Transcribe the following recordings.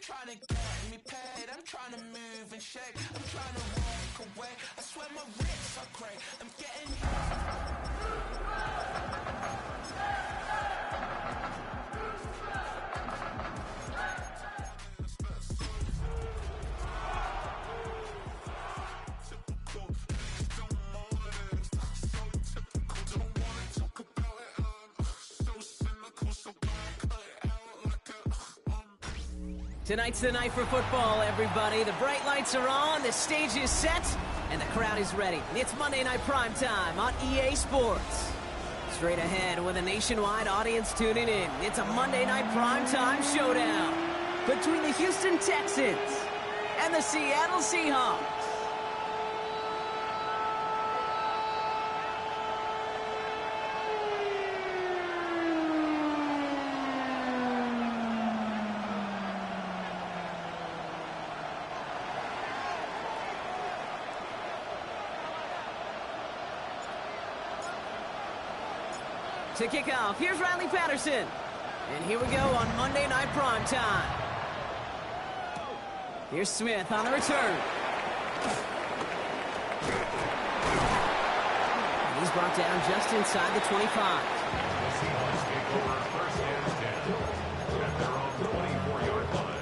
trying to get me paid, I'm trying to move and shake, I'm trying to walk away. I swear my wrists are great, I'm getting Tonight's the night for football, everybody. The bright lights are on, the stage is set, and the crowd is ready. It's Monday Night Primetime on EA Sports. Straight ahead with a nationwide audience tuning in, it's a Monday Night Primetime showdown between the Houston Texans and the Seattle Seahawks. To kick off, here's Riley Patterson. And here we go on Monday Night Primetime. Here's Smith on the return. And he's brought down just inside the 25. The Seahawks take over first and 10 at their own 24-yard line.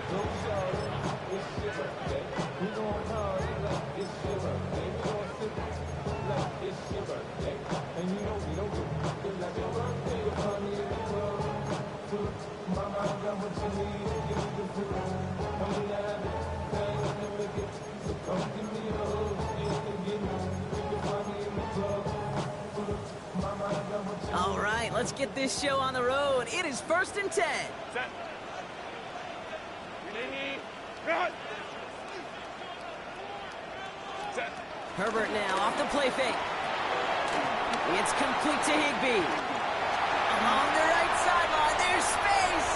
All right, let's get this show on the road. It is 1st and 10. Set. Run. Set. Herbert now off the play fake. It's complete to Higbee. Along the right sideline, there's space.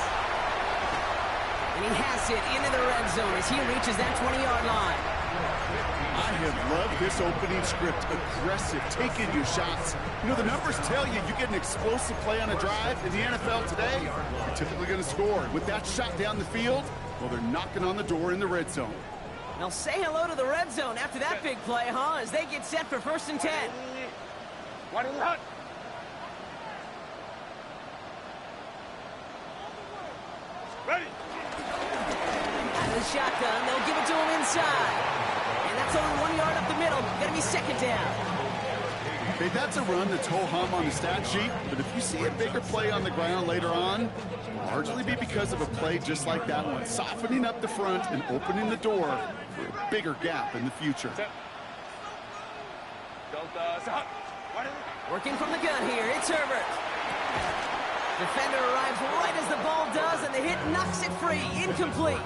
And he has it into the red zone as he reaches that 20-yard line. I have loved this opening script. Aggressive, taking your shots. You know, the numbers tell you get an explosive play on a drive. In the NFL today, you're typically going to score. With that shot down the field, well, they're knocking on the door in the red zone. Now say hello to the red zone after that big play, huh? As they get set for 1st and 10. What is that? Ready. Out of the shotgun, they'll give it to him inside. And that's only 1 yard up the middle. Gonna be 2nd down. Okay, that's a run that's ho-hum on the stat sheet, but if you see a bigger play on the ground later on, it'll largely be because of a play just like that one, softening up the front and opening the door for a bigger gap in the future. Working from the gun here, it's Herbert. Defender arrives right as the ball does, and the hit knocks it free. Incomplete.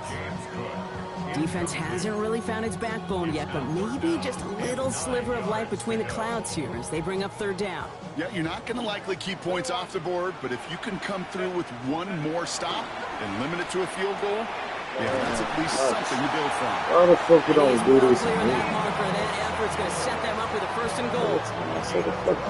Defense hasn't really found its backbone yet, but maybe just a little sliver of light between the clouds here as they bring up 3rd down. Yeah, you're not going to likely keep points off the board, but if you can come through with one more stop and limit it to a field goal, yeah, that's at least something to build from. Why the fuck we don't do this? That marker, that effort's going to set them up with a 1st and goal.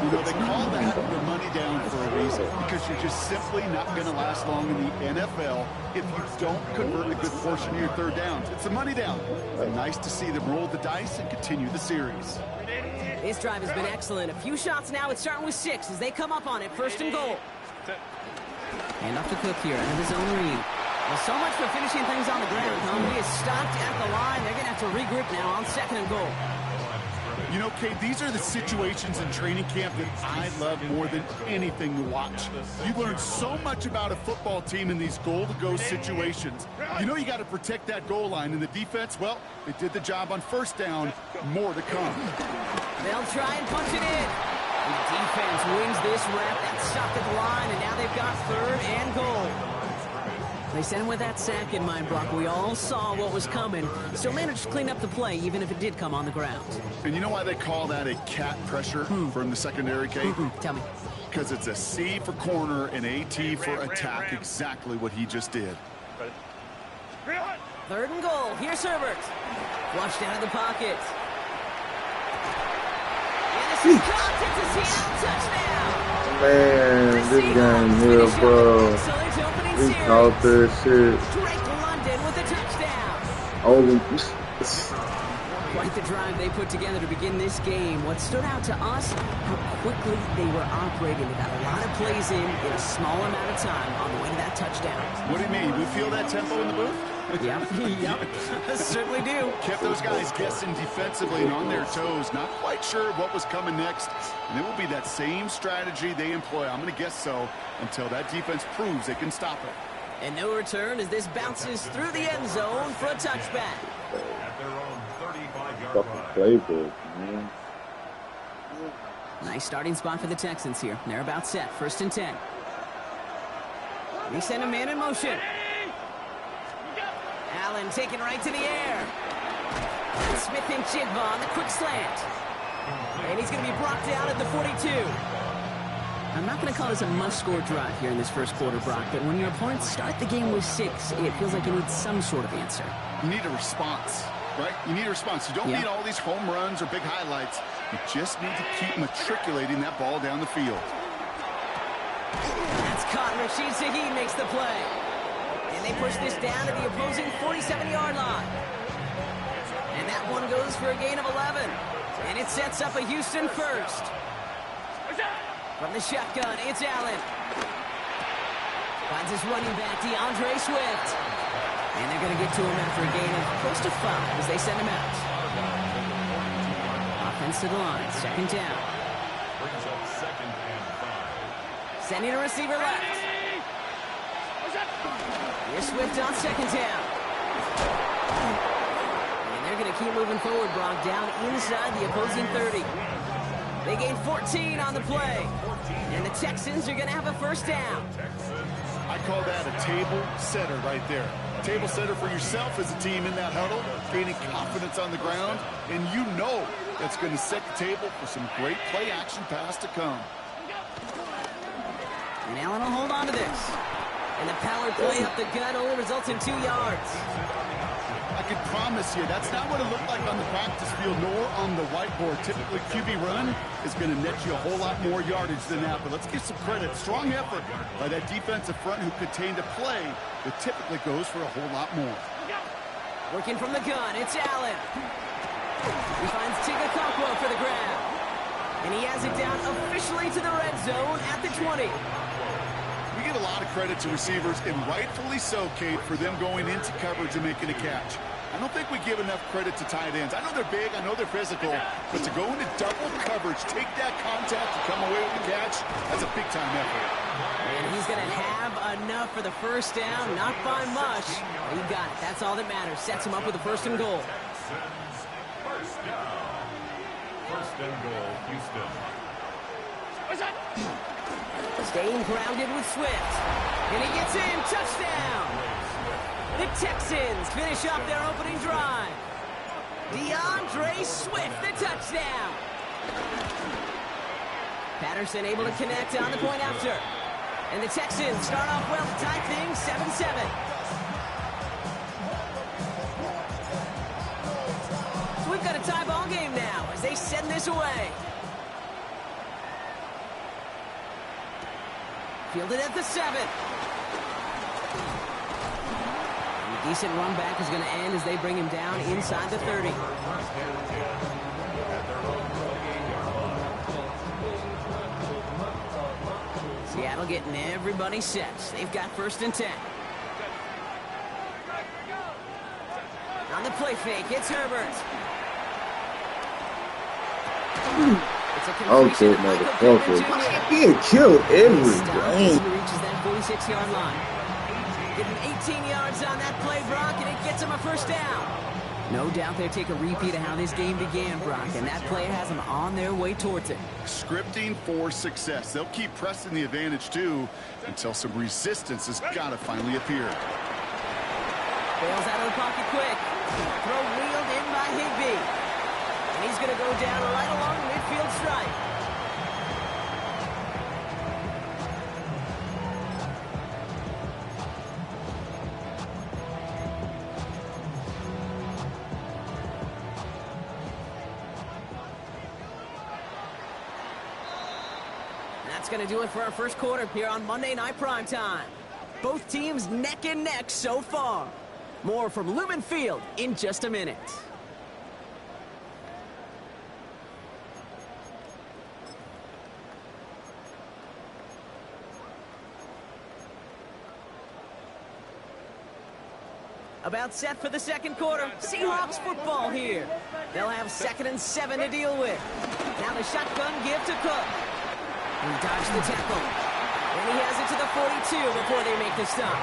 You know, they call that the money down for a reason, because you're just simply not going to last long in the NFL if you don't convert a good portion of your 3rd downs. It's a money down. But nice to see them roll the dice and continue the series. This drive has been excellent. A few shots now. It's starting with 6 as they come up on it. 1st and goal. Hand off to Cook here out of his own read. Well, so much for finishing things on the ground, huh? He is stopped at the line. They're going to have to regroup now on 2nd and goal. You know, Kate, these are the situations in training camp that I love more than anything to watch. You learn so much about a football team in these goal-to-go situations. You know you got to protect that goal line, and the defense, well, they did the job on 1st down. More to come. They'll try and punch it in. The defense wins this rep and stopped at the line, and now they've got 3rd and goal. They sent him with that sack in mind, Brock. We all saw what was coming. Still managed to clean up the play, even if it did come on the ground. And you know why they call that a cat pressure from the secondary, Kate? Tell me. Because it's a C for corner and a T for attack, exactly what he just did. 3rd and goal. Here's Herbert. Flushed out of the pocket. And this is caught. It's a Seattle touchdown. Man, this game here, bro. We caught this shit. Drake London with a touchdown. Oh, Quite the drive they put together to begin this game. What stood out to us, how quickly they were operating. They got a lot of plays in a small amount of time on the way to that touchdown. What do you mean? We feel that tempo in the booth? Yep, certainly do. Kept those guys guessing defensively and on their toes, not quite sure what was coming next. And it will be that same strategy they employ, I'm going to guess so, until that defense proves they can stop it. And no return as this bounces through the end zone for a touchback. At their own 35-yard fucking line. playbook, man. Nice starting spot for the Texans here. They're about set. 1st and 10. They send a man in motion. Allen taken right to the air. Smith and Jigba on the quick slant. And he's going to be brought down at the 42. I'm not going to call this a must-score drive here in this first quarter, Brock, but when your opponents start the game with 6, it feels like you need some sort of answer. You need a response, right? You need a response. You don't need all these home runs or big highlights. You just need to keep matriculating that ball down the field. That's caught. Rashid Shaheed makes the play. And they push this down to the opposing 47-yard line. And that one goes for a gain of 11. And it sets up a Houston first. From the shotgun, it's Allen. Finds his running back, DeAndre Swift. And they're going to get to him after a gain of close to 5 as they send him out. Offense to the line, 2nd down. Brings up 2nd and 5. Sending a receiver left. Here's Swift on 2nd down. And they're going to keep moving forward, Brock, down inside the opposing 30. They gain 14 on the play. And the Texans are going to have a 1st down. I call that a table setter right there. Table setter for yourself as a team in that huddle, gaining confidence on the ground, and you know that's going to set the table for some great play action pass to come. And Allen will hold on to this. And the power play up the gut only results in 2 yards. I can promise you, that's not what it looked like on the practice field nor on the whiteboard. Typically, QB run is going to net you a whole lot more yardage than that. But let's give some credit. Strong effort by that defensive front who contained a play that typically goes for a whole lot more. Working from the gun, it's Allen. He finds Tigakakwa for the grab. And he has it down officially to the red zone at the 20. We give a lot of credit to receivers, and rightfully so, Kate, for them going into coverage and making a catch. I don't think we give enough credit to tight ends. I know they're big, I know they're physical, but to go into double coverage, take that contact, and come away with the catch, that's a big-time effort. And he's going to have enough for the 1st down, not by much. He got it. That's all that matters. Sets him up with a 1st and goal. First down. 1st and goal, Houston. Staying grounded with Swift. And he gets in. Touchdown. The Texans finish off their opening drive. DeAndre Swift, the touchdown. Patterson able to connect on the point after. And the Texans start off well to tie things 7-7. So we've got a tie ball game now as they send this away. Fielded at the 7. A decent run back is going to end as they bring him down inside the 30. Seattle getting everybody set. They've got 1st and 10. On the play fake, it's Herbert. It's a Okay, motherfucker. Getting killed every game. He reaches that 46-yard line. Getting 18 yards on that play, Brock, and it gets him a 1st down. No doubt they take a repeat of how this game began, Brock, and that play has them on their way towards it. Scripting for success. They'll keep pressing the advantage, too, until some resistance has got to finally appear. Bails out of the pocket quick. Throw wheeled in by Higbee. And he's going to go down right along the midfield stripe. That's going to do it for our first quarter here on Monday Night Primetime. Both teams neck and neck so far. More from Lumen Field in just a minute. About set for the second quarter. Seahawks football here. They'll have 2nd and 7 to deal with. Now the shotgun give to Cook. He dodged the tackle. And he has it to the 42 before they make the stop.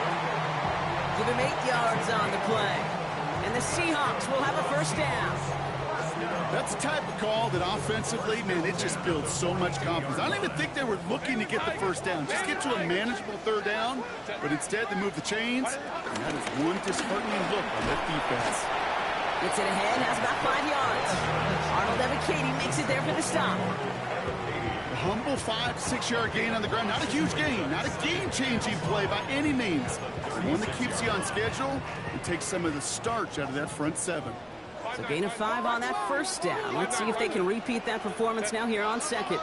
Give him 8 yards on the play. And the Seahawks will have a first down. That's the type of call that offensively, man, it just builds so much confidence. I don't even think they were looking to get the first down. Just get to a manageable 3rd down. But instead, they move the chains. And that is one disheartening look on that defense. Gets it ahead, has about 5 yards. Arnold Ebiketie makes it there for the stop. A humble 5-6 yard gain on the ground. Not a huge gain, not a game-changing play by any means. One that keeps you on schedule and takes some of the starch out of that front 7. So gain of 5 on that first down. Let's see if they can repeat that performance now here on second.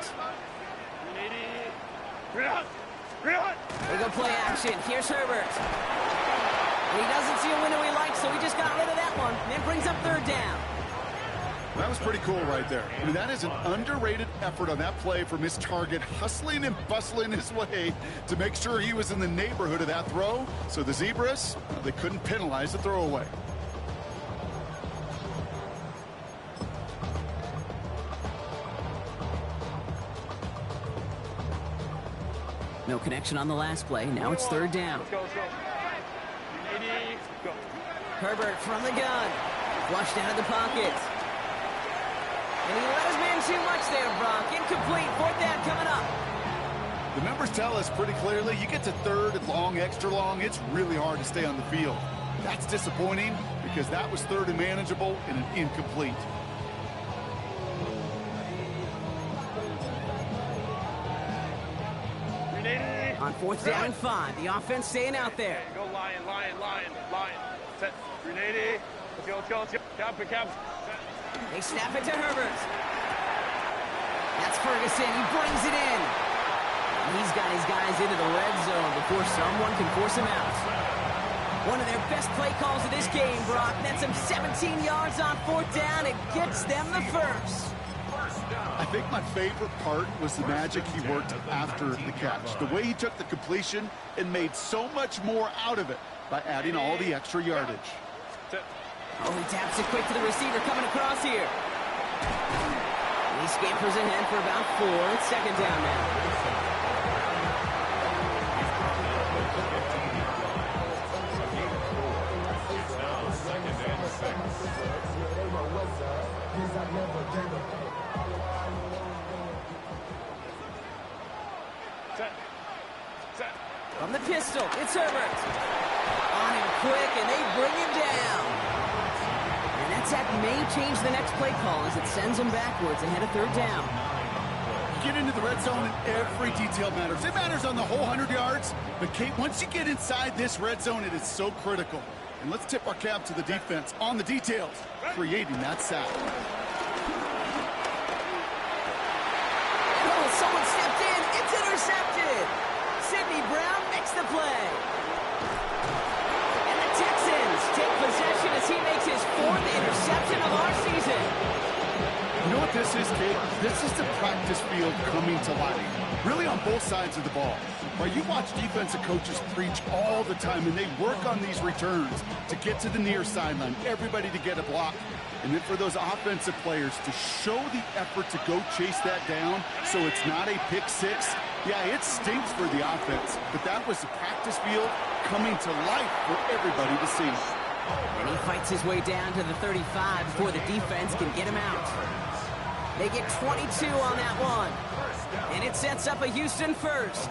They go play action. Here's Herbert. And he doesn't see a window he likes, so he just got rid of that one. And it brings up 3rd down. That was pretty cool right there. I mean, that is an underrated effort on that play from his target, hustling and bustling his way to make sure he was in the neighborhood of that throw. So the Zebras, they couldn't penalize the throwaway. No connection on the last play. Now it's 3rd down. Let's go, let's go. 80, go. Herbert from the gun. Flushed out of the pocket. And he let his man too much there, Brock. Incomplete. 4th down coming up. The numbers tell us pretty clearly, you get to 3rd and long, extra long, it's really hard to stay on the field. That's disappointing because that was 3rd and manageable and an incomplete. On 4th down and 5, the offense staying out there. Go Lion. Set. 380. Let's go. Cap. Set. They snap it to Herbert. That's Ferguson. He brings it in. He's got his guys into the red zone before someone can force him out. One of their best play calls of this game, Brock. Nets him 17 yards on 4th down. It gets them the first. I think my favorite part was the magic he worked after the catch. The way he took the completion and made so much more out of it by adding all the extra yardage. Oh, he taps it quick to the receiver coming across here. He scampers ahead for about 4. It's 2nd down now. Set. From the pistol, it's Herbert. On him quick, and they bring him down. And that sack may change the next play call as it sends him backwards ahead of 3rd down. Get into the red zone and every detail matters. It matters on the whole 100 yards. But, Kate, once you get inside this red zone, it is so critical. And let's tip our cap to the defense on the details, creating that sack. Oh, someone stepped in. It's intercepted. Sidney Brown makes the play. And the Texans take possession as he makes his 4th interception of our season. You know what this is, Kate? This is the practice field coming to life. Really on both sides of the ball. Right, you watch defensive coaches preach all the time, and they work on these returns to get to the near sideline, everybody to get a block. And then for those offensive players to show the effort to go chase that down so it's not a pick 6. Yeah, it stinks for the offense, but that was the practice field coming to life for everybody to see. And he fights his way down to the 35 before the defense can get him out. They get 22 on that one. And it sets up a Houston first.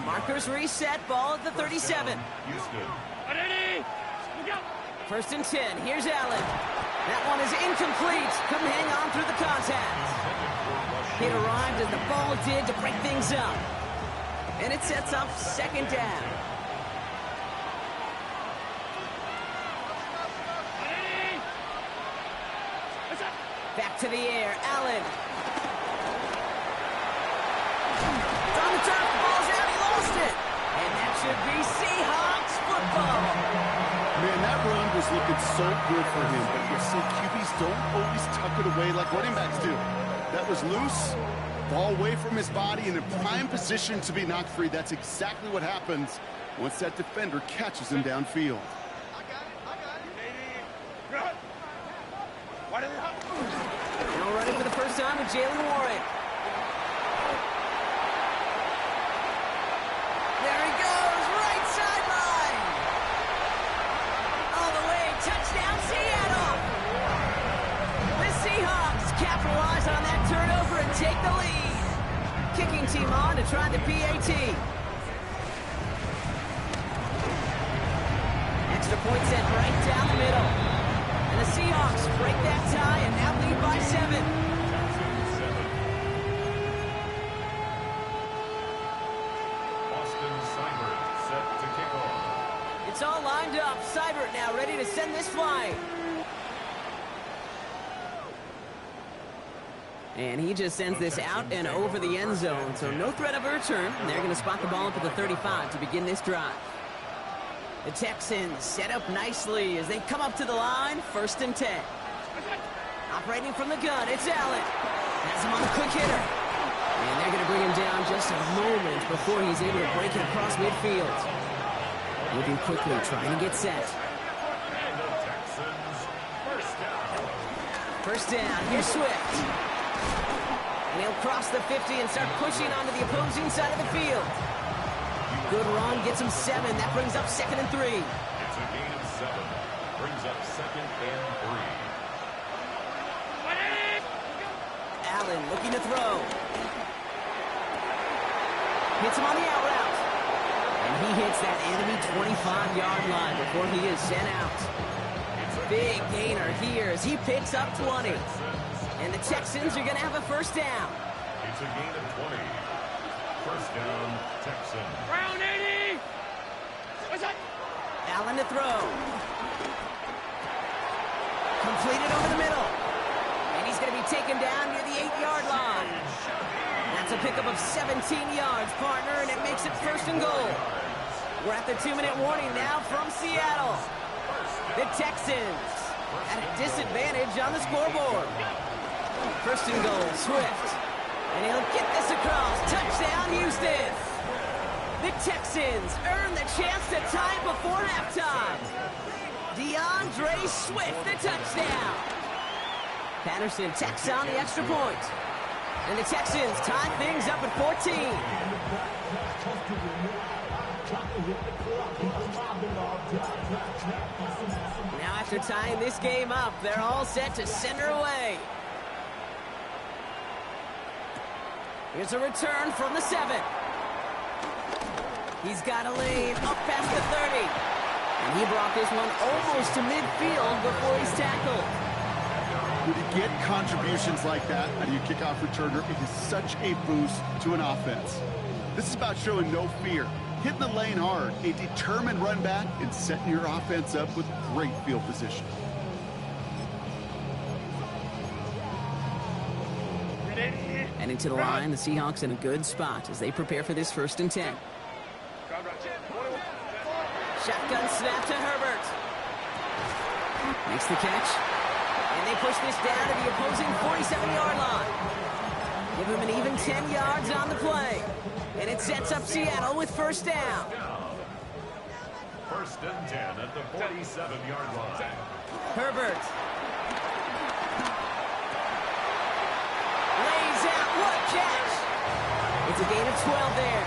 Markers reset, ball at the 37. First and 10, here's Allen. That one is incomplete. Couldn't hang on through the contact. It arrived as the ball did to break things up. And it sets up 2nd down. Back to the air, Allen. It's on the turf, the ball's out, he lost it. And that should be Seahawks football. Man, that run was looking so good for him, but you see, QBs don't always tuck it away like running backs do. That was loose, ball away from his body, and in prime position to be knocked free. That's exactly what happens once that defender catches him downfield. Now running for the first time with Jaylen Warren. There he goes, right sideline. All the way, touchdown Seattle. The Seahawks capitalize on that turnover and take the lead. Kicking team on to try the PAT. Extra point set right down the middle. And the Seahawks break that tie and now lead by 7. Austin Seibert set to kick off. It's all lined up. Seibert now ready to send this flying. And he just sends this out and over the end zone. So no threat of a return. They're going to spot the ball up at the 35 to begin this drive. The Texans set up nicely as they come up to the line. 1st and 10. Operating from the gun, it's Allen. Has him on a quick hitter. And they're going to bring him down just a moment before he's able to break it across midfield. Moving quickly, trying to get set. And the Texans first down. First down, here's Swift. And he'll cross the 50 and start pushing onto the opposing side of the field. Good run, gets him 7. That brings up 2nd and 3. It's a gain of 7. Brings up 2nd and 3. Allen looking to throw. Hits him on the out route. And he hits that enemy 25-yard line before he is sent out. Big gainer here as he picks up 20. And the Texans are going to have a first down. It's a gain of 20. First down, Texans. Brown 80. What's that? Allen to throw. Completed over the middle. And he's going to be taken down near the 8-yard line. That's a pickup of 17 yards, partner, and it makes it 1st and goal. We're at the 2-minute warning now from Seattle. The Texans at a disadvantage on the scoreboard. 1st and goal, Swift. And he'll get this across. Touchdown, Houston. The Texans earn the chance to tie it before halftime. DeAndre Swift, the touchdown. Patterson tacks on the extra point. And the Texans tie things up at 14. Now after tying this game up, they're all set to send her away. Here's a return from the 7. He's got a lane up past the 30. And he brought this one almost to midfield before he's tackled. When you get contributions like that out of your kickoff returner, it is such a boost to an offense. This is about showing no fear, hitting the lane hard, a determined run back, and setting your offense up with great field position. And into the line, the Seahawks in a good spot as they prepare for this 1st and 10. Shotgun snap to Herbert. Makes the catch. And they push this down to the opposing 47-yard line. Give him an even 10 yards on the play. And it sets up Seattle with 1st down. 1st and 10 at the 47-yard line. Herbert. Lays out, what a catch. It's a gain of 12 there.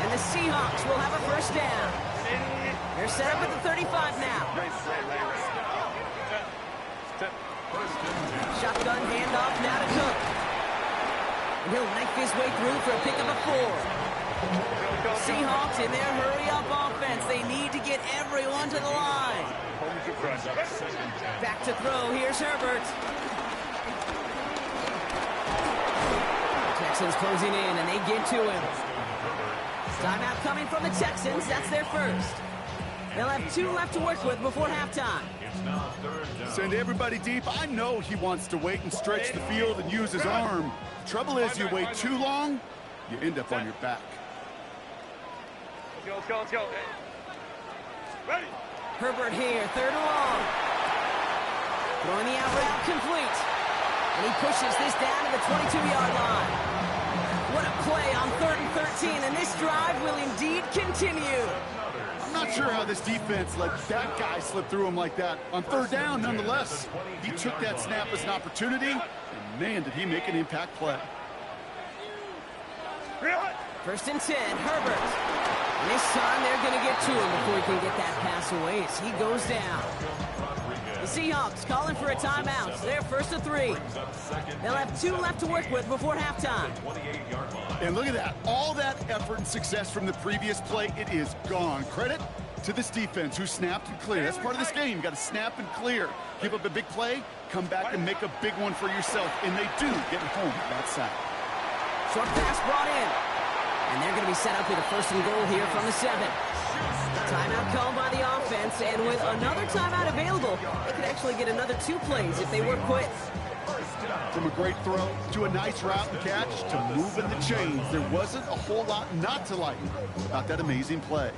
And the Seahawks will have a 1st down. They're set up at the 35 now. Shotgun handoff now to Cook. And he'll knife his way through for a pickup of 4. Seahawks in their hurry-up offense. They need to get everyone to the line. Back to throw. Here's Herbert. Texans closing in, and they get to him. Timeout coming from the Texans. That's their 1st. They'll have 2 left to work with before halftime. It's now 3rd down. Send everybody deep. I know he wants to wait and stretch the field and use his arm. Trouble is, you wait too long, you end up on your back. Let's go. Ready. Herbert here, 3rd and long. Throwing the out route complete. And he pushes this down to the 22-yard line. What a play on 3rd and 13, and this drive will indeed continue. I'm not sure how this defense let that guy slip through him like that. On 3rd down, nonetheless, he took that snap as an opportunity, and man, did he make an impact play. 1st and 10, Herbert. And this time they're going to get to him before he can get that pass away as he goes down. The Seahawks calling for a timeout. So they're 1st and 3. They'll have 2 left to work with before halftime. And look at that. All that effort and success from the previous play, it is gone. Credit to this defense who snapped and cleared. That's part of this game. You got to snap and clear. Give up a big play, come back and make a big one for yourself. And they do get home that side. Short pass brought in. And they're going to be set up with a 1st and goal here from the 7. Timeout called by the offense, and with another timeout available, they could actually get another 2 plays if they work quick. From a great throw to a nice route and catch to moving the chains, there wasn't a whole lot not to like about that amazing play.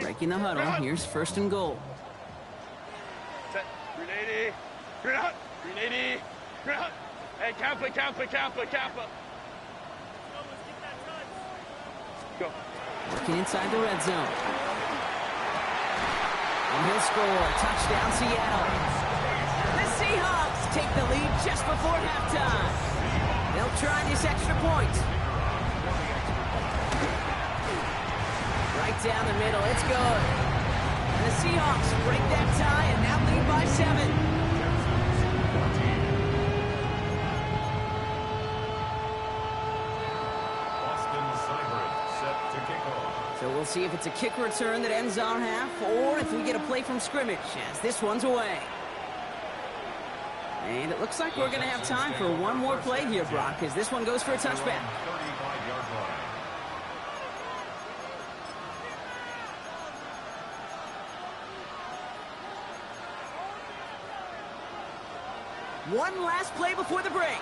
Breaking the huddle, here's 1st and goal. Set. 380. Hey, Kappa. Go. Working inside the red zone. And he'll score. Touchdown, Seattle. The Seahawks take the lead just before halftime. They'll try this extra point. Right down the middle. It's good. And the Seahawks break that tie and now lead by 7. So we'll see if it's a kick return that ends our half, or if we get a play from scrimmage, as this one's away. And it looks like we're going to have time for one more play here, Brock, as this one goes for a touchback. One last play before the break.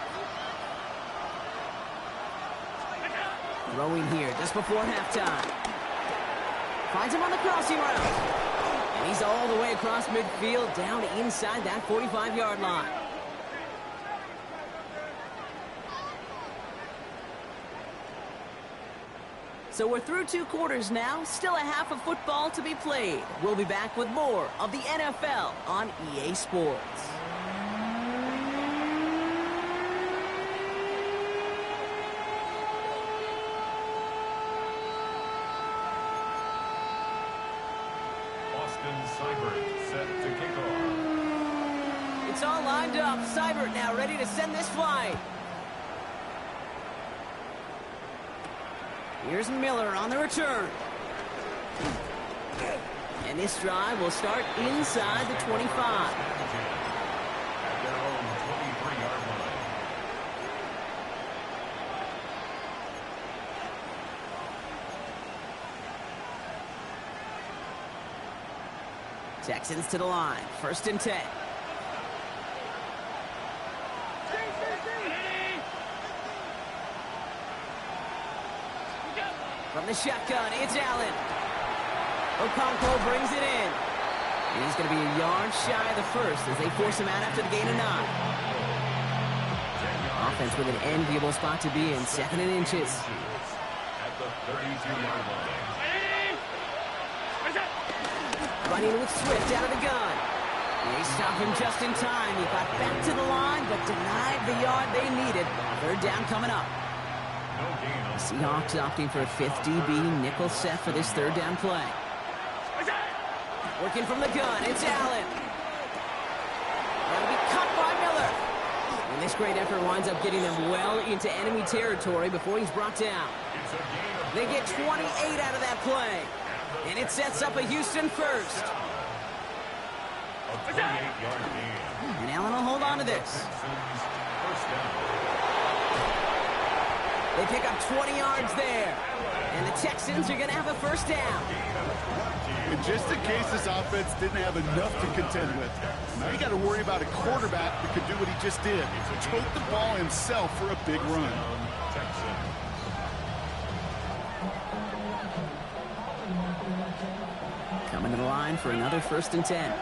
Throwing here just before halftime. Finds him on the crossing route. And he's all the way across midfield, down inside that 45-yard line. So we're through 2 quarters now, still a half of football to be played. We'll be back with more of the NFL on EA Sports. It's all lined up. Seibert now ready to send this flight. Here's Miller on the return. And this drive will start inside the 25. Texans to the line. 1st and 10. From the shotgun, it's Allen. Okonkwo brings it in. And he's going to be a yard shy of the 1st as they force him out after the gain of 9. Offense with an enviable spot to be in, 2nd and inches. At the 32-yard line. Running with Swift out of the gun. They stop him just in time. He got back to the line, but denied the yard they needed. 3rd down coming up. Seahawks opting for a 5th DB nickel set for this 3rd down play. Working from the gun, it's Allen. That'll be cut by Miller. And this great effort winds up getting them well into enemy territory before he's brought down. They get 28 out of that play. And it sets up a Houston 1st. And Allen will hold on to this. They pick up 20 yards there. And the Texans are going to have a 1st down. And just in case this offense didn't have enough to contend with, now you got to worry about a quarterback that could do what he just did. Tote the ball himself for a big run. Coming to the line for another 1st and 10.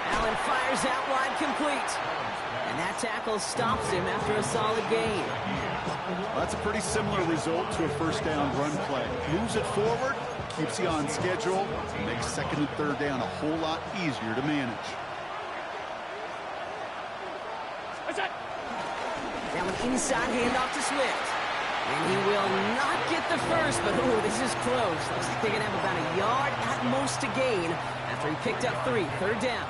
Allen fires out wide, complete. And that tackle stops him after a solid gain. Well, that's a pretty similar result to a 1st down run play. Moves it forward, keeps you on schedule, makes 2nd and 3rd down a whole lot easier to manage. Now an inside handoff to Swift. And he will not get the first, but oh, this is close. Looks like they're going to have about a yard at most to gain after he picked up 3. 3rd down.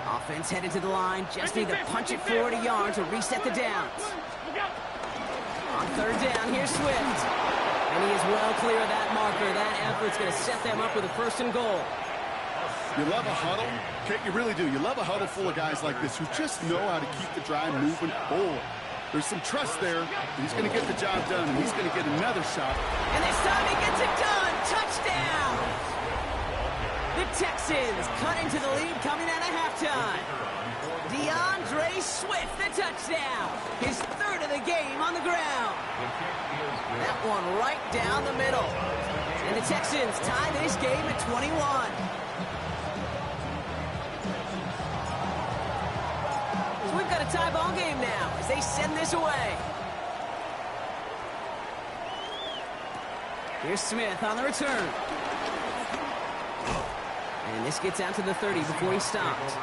Offense headed to the line. Just need to punch it forward a yard to reset the downs. On 3rd down, here's Swift. And he is well clear of that marker. That effort's going to set them up with a 1st and goal. You love a huddle. Okay, you really do. You love a huddle full of guys like this who just know how to keep the drive moving forward. There's some trust there. He's going to get the job done, and he's going to get another shot. And this time he gets it done. Touchdown! The Texans cut into the lead coming out of halftime. DeAndre Swift, the touchdown. His 3rd of the game on the ground. That one right down the middle. And the Texans tie this game at 21. So we've got a tie ball game now as they send this away. Here's Smith on the return. And this gets out to the 30 before he stopped.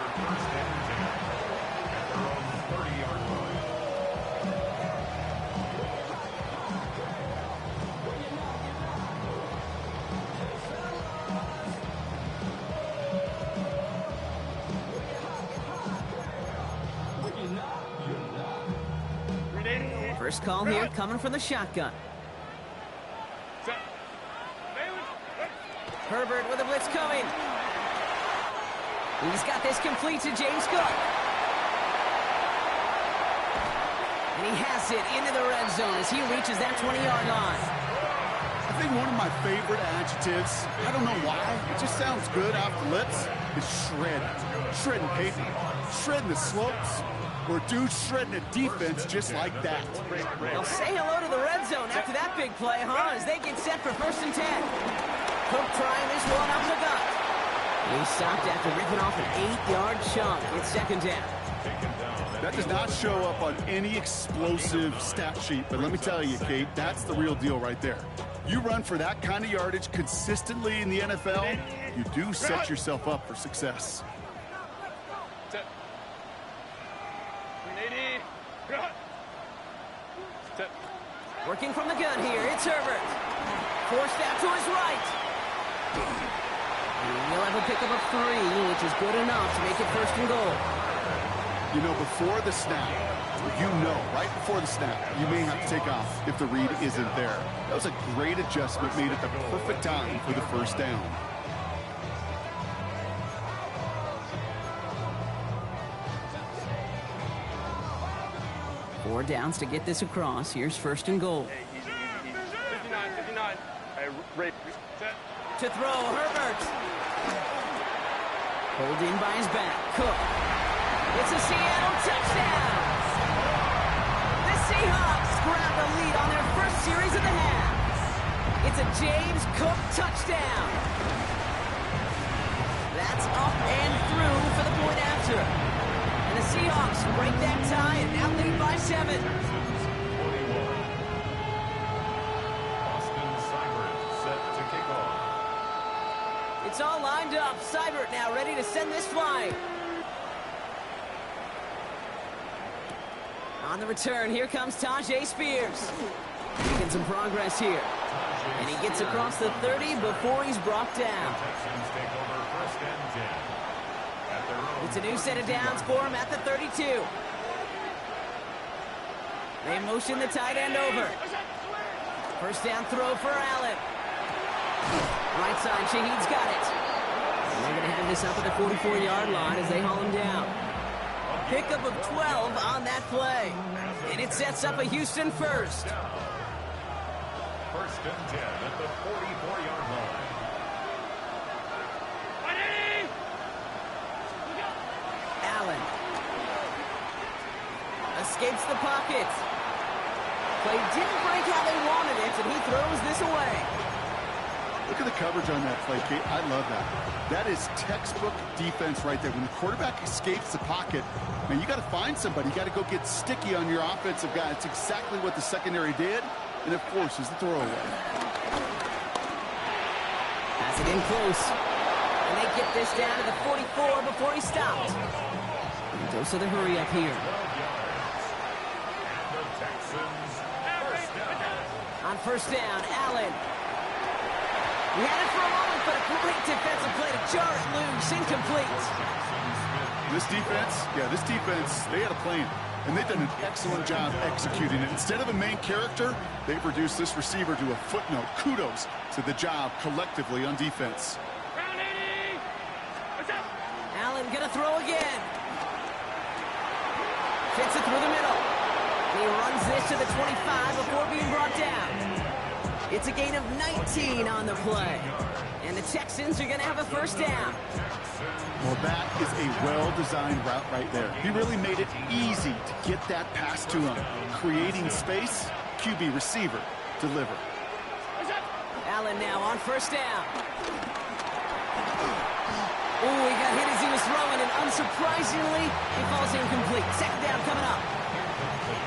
First call here coming from the shotgun. Herbert with a blitz coming. He's got this complete to James Cook. And he has it into the red zone as he reaches that 20-yard line. I think one of my favorite adjectives, I don't know why, it just sounds good off the lips, is shred. Shredding paper. Shredding the slopes. Or dude shredding a defense just like that. They'll say hello to the red zone after that big play, huh? As they get set for 1st and 10. Cook trying this one up the gut. He stopped after ripping off an 8-yard chunk. It's 2nd down. That does not show up on any explosive stat sheet, but let me tell you, Kate, that's the real deal right there. You run for that kind of yardage consistently in the NFL, you do set yourself up for success. Working from the gun here, it's Herbert. Forced out to his right. And he'll have a pickup of 3, which is good enough to make it 1st and goal. You know, before the snap, right before the snap, you may have to take off if the read isn't there. That was a great adjustment made at the perfect time for the 1st down. Four downs to get this across. Here's 1st and goal. Hey, easy. 59. Hey, Ray. To throw, Herbert. Pulled in by his back. Cook. It's a Seattle touchdown. The Seahawks grab the lead on their 1st series of the half. It's a James Cook touchdown. That's up and through for the point after. And the Seahawks break that tie and now lead by 7. Austin Seibert set to kick off. It's all lined up. Seibert now ready to send this flying. On the return, here comes Tyjae Spears. Making some progress here. And he gets across the 30 before he's brought down. Texans take over 1st and 10. At their own It's a new set of downs for him at the 32. They motion the tight end over. 1st down throw for Allen. Right side, Shaheed's got it. And they're going to have this up at the 44-yard line as they haul him down. Pickup of 12 on that play. And it sets up a Houston 1st. 1st and 10 at the 44-yard line. Allen. escapes the pocket. Play didn't break how they wanted it, and he throws this away. Look at the coverage on that play, Kate. I love that. That is textbook defense right there. When the quarterback escapes the pocket, man, you got to find somebody. You got to go get sticky on your offensive guy. It's exactly what the secondary did, and of course, is the throwaway. Pass it in close. And they get this down to the 44 before he stopped. And dose of the hurry up here. On first down, Allen. He had it for a moment, but a great defensive play to jar it loose. Incomplete. This defense, they had a plan, and they've done an excellent job executing it. Instead of a main character, they've reduced this receiver to a footnote. Kudos to the job collectively on defense. Allen gonna throw again. Fits it through the middle. He runs this to the 25 before being brought down. It's a gain of 19 on the play. And the Texans are going to have a first down. Well, that is a well-designed route right there. He really made it easy to get that pass to him. Creating space, QB receiver, deliver. Allen now on first down. Oh, he got hit as he was throwing, and unsurprisingly, he falls incomplete. Second down coming up.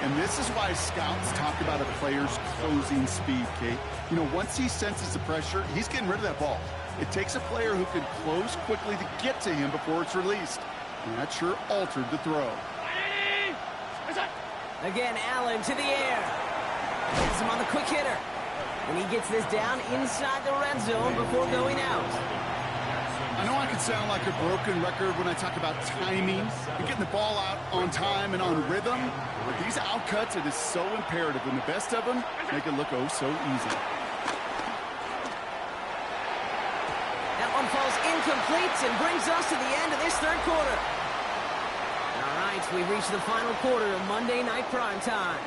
And this is why scouts talk about a player's closing speed, Kate. You know, once he senses the pressure, he's getting rid of that ball. It takes a player who can close quickly to get to him before it's released. And that sure altered the throw. Again, Allen to the air. Gets him on the quick hitter. And he gets this down inside the red zone before going out. I know I can sound like a broken record when I talk about timing and getting the ball out on time and on rhythm, but these outcuts, it is so imperative, and the best of them make it look oh so easy. That one falls incomplete and brings us to the end of this third quarter. All right, we've reached the final quarter of Monday Night Primetime.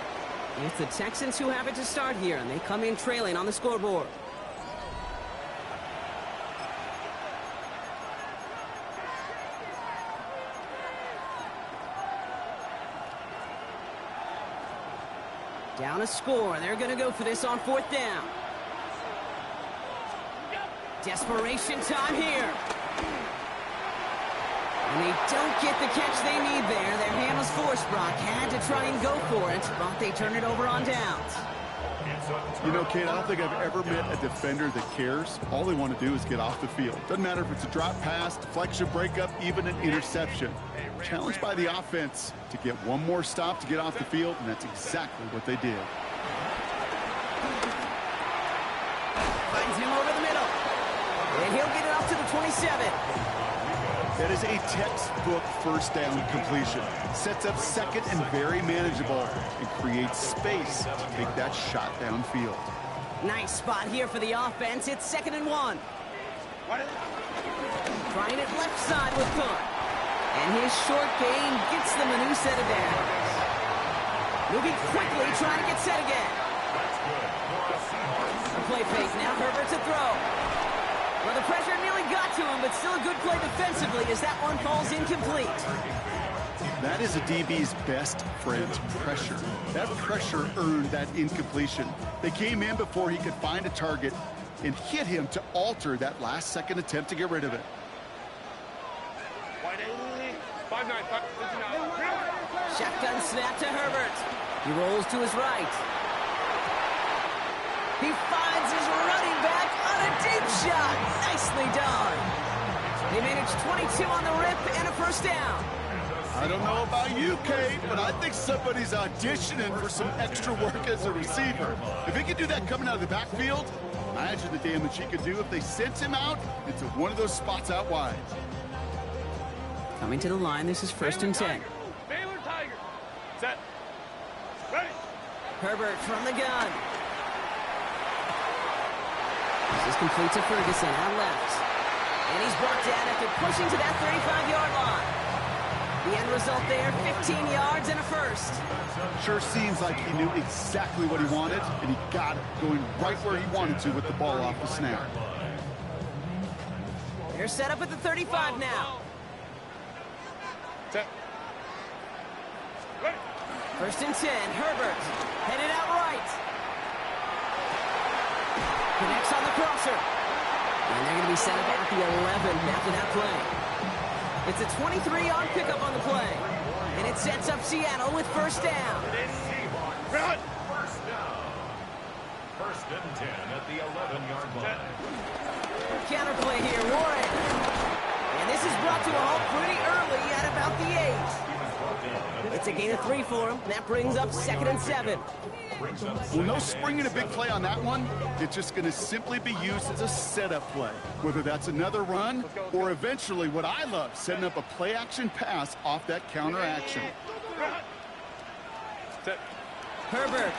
It's the Texans who have it to start here, and they come in trailing on the scoreboard. Down a score. They're going to go for this on fourth down. Desperation time here. And they don't get the catch they need there. Their hand was forced. Brock had to try and go for it, but they turn it over on downs. You know, Kate, I don't think I've ever met a defender that cares. All they want to do is get off the field. Doesn't matter if it's a drop pass, deflection, breakup, even an interception. Challenged by the offense to get one more stop to get off the field, and that's exactly what they did. Finds him over the middle. And he'll get it up to the 27. That is a textbook first down completion. Sets up second and very manageable and creates space to take that shot downfield. Nice spot here for the offense. It's 2nd and 1. Trying it left side with Cook. And his short gain gets them a new set of downs. Moving quickly, trying to get set again. The play fake, now Herbert to throw. Well, the pressure nearly got to him, but still a good play defensively as that one falls incomplete. That is a DB's best friend, pressure. That pressure earned that incompletion. They came in before he could find a target and hit him to alter that last-second attempt to get rid of it. 5-9. Shotgun snap to Herbert. He rolls to his right. He finds his running back on a deep shot. Nicely done. They manage 22 on the rip and a first down. I don't know about you, Kate, but I think somebody's auditioning for some extra work as a receiver. If he could do that coming out of the backfield, imagine the damage he could do if they sent him out into one of those spots out wide. Coming to the line, this is 1st and 10. Baylor Tiger. Set. Ready. Herbert from the gun. This is complete to Ferguson out left. And he's brought down after pushing to that 35-yard line. The end result there, 15 yards and a first. Sure seems like he knew exactly what he wanted, and he got it, going right where he wanted to with the ball off the snap. They're set up at the 35 now. Set. Ready. First and 10. Herbert headed out right. Connects on the crosser. And they're going to be set up at the 11 after that play. It's a 23-yard pickup on the play. And it sets up Seattle with first down. First down. First and 10 at the 11-yard line. Counterplay here, Warren. And this is brought to a halt pretty early at about the 8. It's a gain of 3 for him. That brings up 2nd and 7. Well, no springing a big play on that one. It's just going to simply be used as a setup play. Whether that's another run or eventually what I love, setting up a play-action pass off that counter action. Herbert.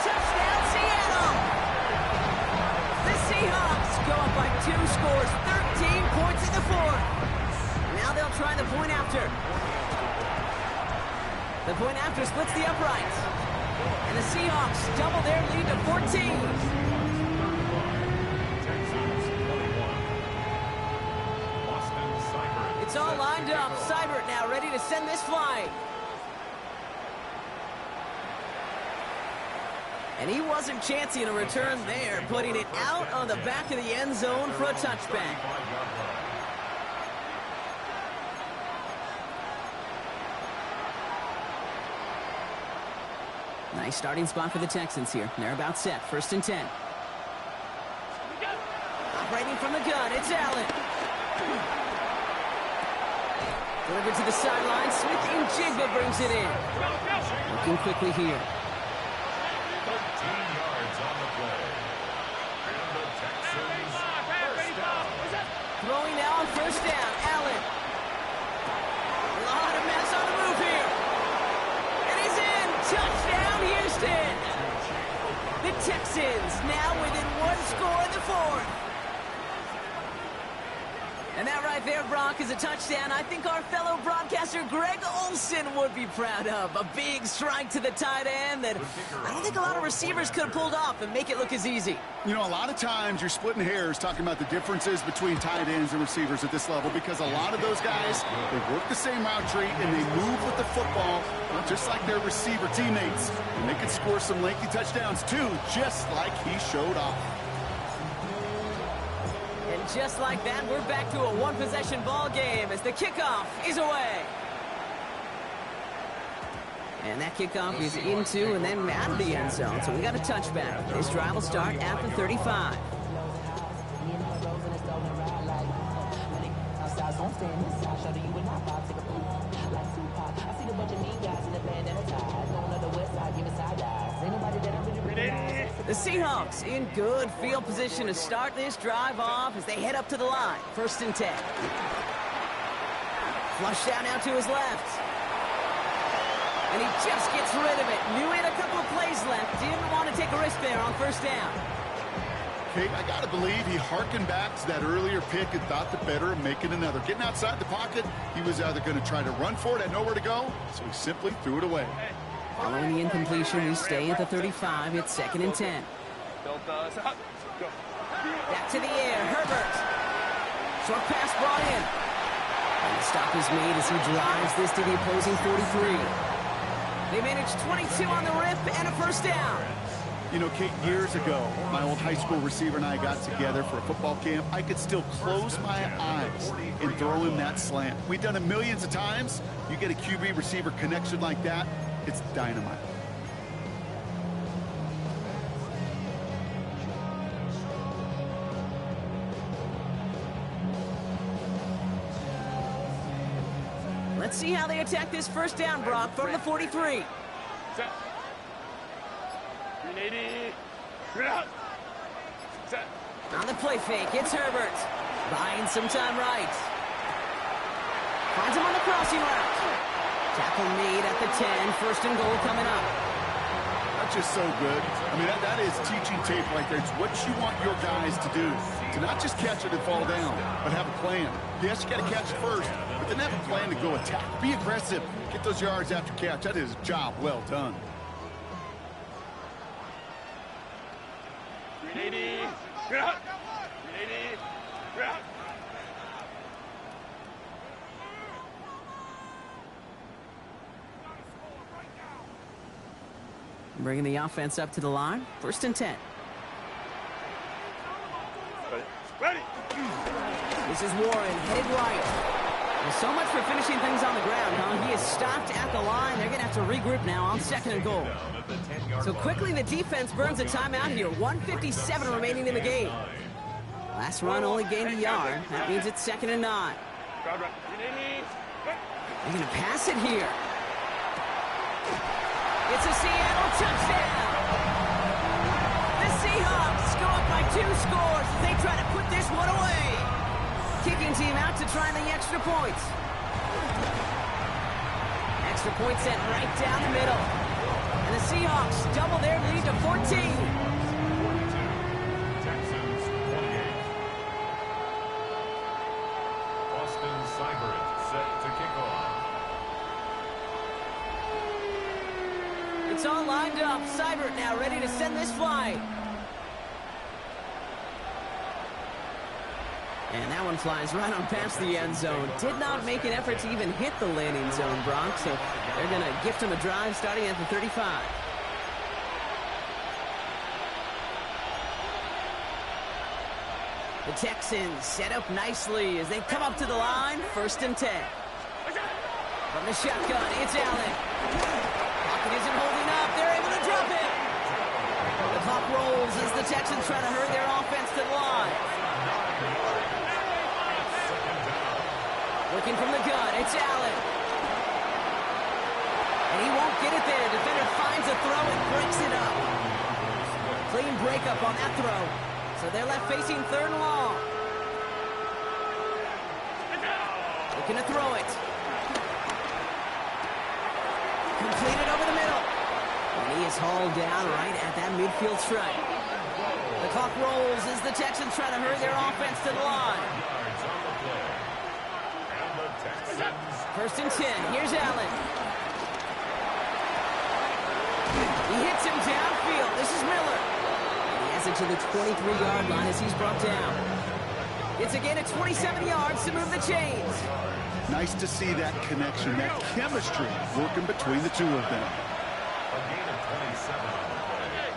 Touchdown, Seattle! The Seahawks go up by 2 scores, 13 points in the 4th. Now they'll try the point after. The point after splits the uprights. And the Seahawks double their lead to 14. It's all lined up. Seibert now ready to send this flying. And he wasn't chancing a return there, putting it out on the back of the end zone for a touchback. Nice starting spot for the Texans here. They're about set. First and 10. Operating from the gun, it's Allen. Delivered to the sideline. Smith-Njigba brings it in. Looking quickly here. 13 yards on the play. And the Texans first down. Throwing now on first down. Allen. A lot of mess on the move here. And he's in. Touchdown, Houston. The Texans now within 1 score in the 4th. And that right there, Brock, is a touchdown I think our fellow broadcaster Greg Olsen would be proud of. A big strike to the tight end that I don't think a lot of receivers could have pulled off and make it look as easy. You know, a lot of times you're splitting hairs talking about the differences between tight ends and receivers at this level because a lot of those guys, they work the same route tree and they move with the football just like their receiver teammates. And they can score some lengthy touchdowns too, just like he showed off. And just like that, we're back to a one-possession ball game as the kickoff is away. And that kickoff is into and then out of the end zone. So we got a touchback. This drive will start at the 35. The Seahawks in good field position to start this drive off as they head up to the line. First and 10. Flushed out now to his left. And he just gets rid of it. Knew he had a couple of plays left. Didn't want to take a risk there on first down. Okay, I got to believe he harkened back to that earlier pick and thought the better of making another. Getting outside the pocket, he was either going to try to run for it, had nowhere to go, so he simply threw it away. Following the incompletion, we stay at the 35. It's 2nd and 10. Back to the air, Herbert. Short pass brought in. And the stop is made as he drives this to the opposing 43. They managed 22 on the rip and a first down. You know, Kate, years ago, my old high school receiver and I got together for a football camp. I could still close my eyes and throw him that slant. We've done it millions of times. You get a QB receiver connection like that, it's dynamite. Let's see how they attack this first down, Brock, from the 43. Set. 380. Set. On the play fake, it's Herbert. Buying some time right. Finds him on the crossing route. Tackle made at the 10. First and goal coming up. That's just so good. I mean, that is teaching tape right there. It's what you want your guys to do. To not just catch it and fall down, but have a plan. Yes, you got to catch it first, but then have a plan to go attack. Be aggressive. Get those yards after catch. That is a job well done. 380. 380. Bringing the offense up to the line. 1st and 10. Ready. This is Warren, headed right. Well, so much for finishing things on the ground, huh? He is stopped at the line. They're going to have to regroup now on 2nd and goal. So quickly the defense burns a timeout here. 1:57 remaining in the game. Last run only gained a yard. That means it's 2nd and 9. They're going to pass it here. It's a Seattle touchdown. The Seahawks go up by 2 scores as they try to put this one away. Kicking team out to try the extra points. Extra point set right down the middle. And the Seahawks double their lead to 14. 42, Texans 28. Austin Seibert set to kick off. It's all lined up. Seibert now ready to send this flight. And that one flies right on past the end zone. Did not make an effort to even hit the landing zone, Brock. So they're going to gift him a drive starting at the 35. The Texans set up nicely as they come up to the line. 1st and 10. From the shotgun, it's Allen. Pocket isn't holding up. They're able to drop it. The clock rolls as the Texans try to hurry their offense to the line. Looking from the gun, it's Allen. And he won't get it there. Defender finds a throw and breaks it up. Clean breakup on that throw. So they're left facing 3rd and long. Looking to throw it. Completed over the middle. And he is hauled down right at that midfield stripe. The clock rolls as the Texans try to hurry their offense to the line. 1st and 10. Here's Allen. He hits him downfield. This is Miller. And he has it to the 23-yard line as he's brought down. It's a gain of 27 yards to move the chains. Nice to see that connection, that chemistry working between the two of them. A gain of 27 on the play.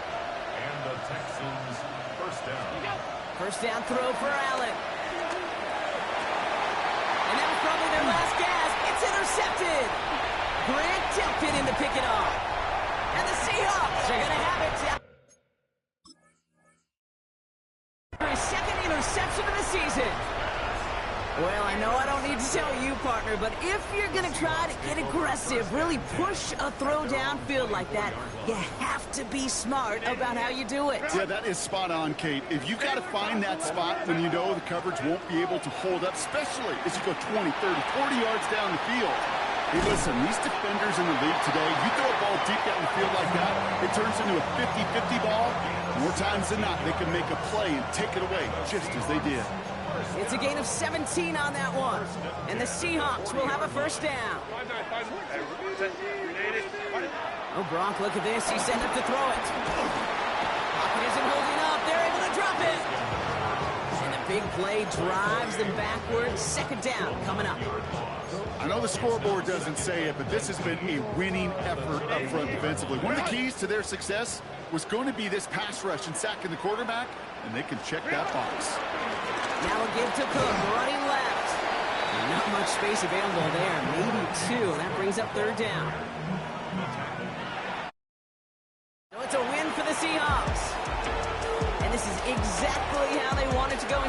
And the Texans 1st down. 1st down throw for Allen. And that was probably their last gasp. It's intercepted. Grant Delpit in to pick it off. And the Seahawks are going to have it. His 2nd interception of the season. Well, I know I don't need to tell you, partner, but if you're going to try to get aggressive, really push a throw downfield like that, you have to be smart about how you do it. Yeah, that is spot on, Kate. If you've got to find that spot when you know the coverage won't be able to hold up, especially as you go 20, 30, 40 yards down the field. Hey, listen, these defenders in the league today, you throw a ball deep down the field like that, it turns into a 50-50 ball. More times than not, they can make a play and take it away, just as they did. It's a gain of 17 on that one. And the Seahawks will have a 1st down. Oh, Brock, look at this. He's setting up to throw it. Pocket isn't holding up. They're able to drop it. And the big play drives them backwards. 2nd down coming up. I know the scoreboard doesn't say it, but this has been a winning effort up front defensively. One of the keys to their success was going to be this pass rush and sacking the quarterback, and they can check that box. Now a give to Cook, running left. Not much space available there, maybe 2. That brings up 3rd down. So it's a win for the Seahawks. And this is exactly how they wanted to go into